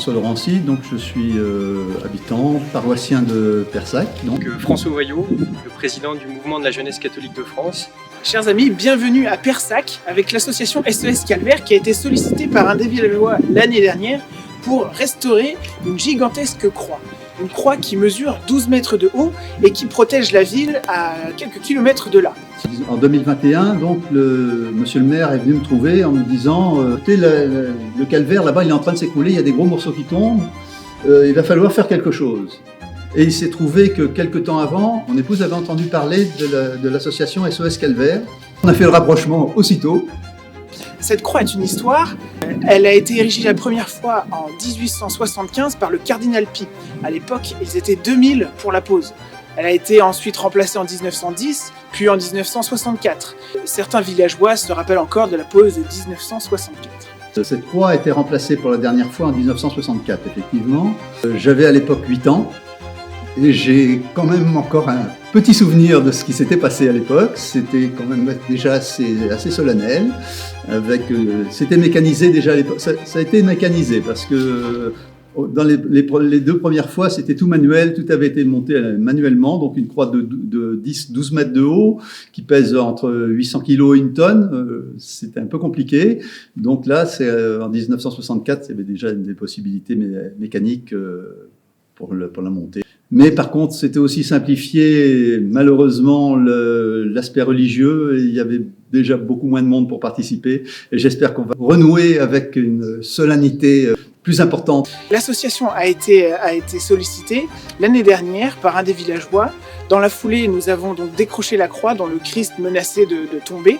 François Laurency, donc je suis habitant, paroissien de Persac. Donc François Oyoud, le président du mouvement de la jeunesse catholique de France. Chers amis, bienvenue à Persac avec l'association SOS Calvaire qui a été sollicitée par un des villageois l'année dernière pour restaurer une gigantesque croix. Une croix qui mesure 12 mètres de haut et qui protège la ville à quelques kilomètres de là. En 2021, donc, monsieur le maire est venu me trouver en me disant écoutez, le calvaire là-bas il est en train de s'écrouler, il y a des gros morceaux qui tombent, il va falloir faire quelque chose. Et il s'est trouvé que quelques temps avant, mon épouse avait entendu parler de l'association SOS Calvaire. On a fait le rapprochement aussitôt. Cette croix est une histoire. Elle a été érigée la première fois en 1875 par le cardinal Pie. À l'époque, ils étaient 2000 pour la pose. Elle a été ensuite remplacée en 1910, puis en 1964. Certains villageois se rappellent encore de la pose de 1964. Cette croix a été remplacée pour la dernière fois en 1964, effectivement. J'avais à l'époque 8 ans. Et j'ai quand même encore un petit souvenir de ce qui s'était passé à l'époque. C'était quand même déjà assez solennel. C'était mécanisé déjà à l'époque. Ça a été mécanisé parce que dans les deux premières fois, c'était tout manuel. Tout avait été monté manuellement. Donc une croix de 12 mètres de haut qui pèse entre 800 kg et une tonne. C'était un peu compliqué. Donc là, en 1964, il y avait déjà des possibilités mécaniques pour la montée. Mais par contre, c'était aussi simplifié, malheureusement, l'aspect religieux. Il y avait déjà beaucoup moins de monde pour participer. Et j'espère qu'on va renouer avec une solennité plus importante. L'association a été sollicitée l'année dernière par un des villageois. Dans la foulée, nous avons donc décroché la croix dont le Christ menaçait de tomber.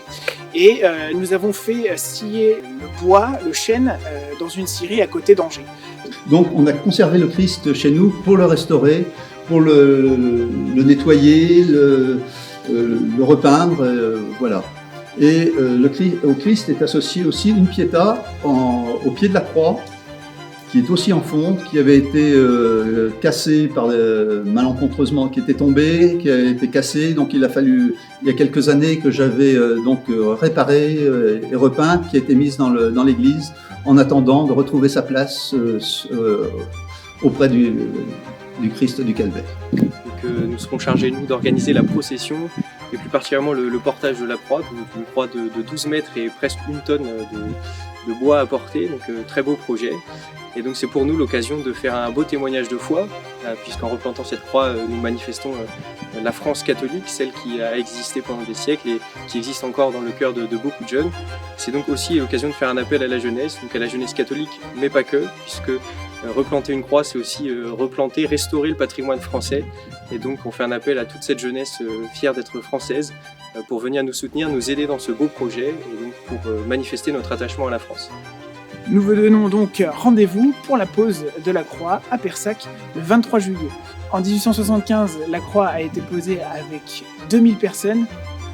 Et nous avons fait scier le bois, le chêne, dans une scierie à côté d'Angers. Donc on a conservé le Christ chez nous pour le restaurer, pour le nettoyer, le repeindre, voilà. Et au Christ est associé aussi une piéta au pied de la croix, qui est aussi en fonte, qui avait été cassée malencontreusement, qui était tombée, qui a été cassée. Donc il a fallu, il y a quelques années que j'avais réparé et repeint, qui a été mise dans l'église, en attendant de retrouver sa place auprès du Christ du Calvaire. Donc, nous serons chargés, nous, d'organiser la procession, et plus particulièrement le portage de la croix, donc une croix de 12 mètres et presque une tonne de bois à porter, donc très beau projet. Et donc c'est pour nous l'occasion de faire un beau témoignage de foi, puisqu'en replantant cette croix, nous manifestons la France catholique, celle qui a existé pendant des siècles et qui existe encore dans le cœur de beaucoup de jeunes. C'est donc aussi l'occasion de faire un appel à la jeunesse, donc à la jeunesse catholique, mais pas que, puisque replanter une croix, c'est aussi replanter, restaurer le patrimoine français. Et donc on fait un appel à toute cette jeunesse fière d'être française pour venir nous soutenir, nous aider dans ce beau projet et donc pour manifester notre attachement à la France. Nous vous donnons donc rendez-vous pour la pose de la croix à Persac le 23 juillet. En 1875, la croix a été posée avec 2000 personnes.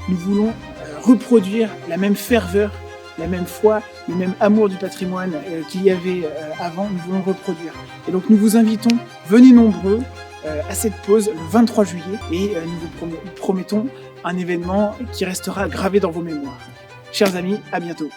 Nous voulons reproduire la même ferveur, la même foi, le même amour du patrimoine qu'il y avait avant. Nous voulons reproduire. Et donc nous vous invitons, venez nombreux à cette pose le 23 juillet et nous vous promettons un événement qui restera gravé dans vos mémoires. Chers amis, à bientôt.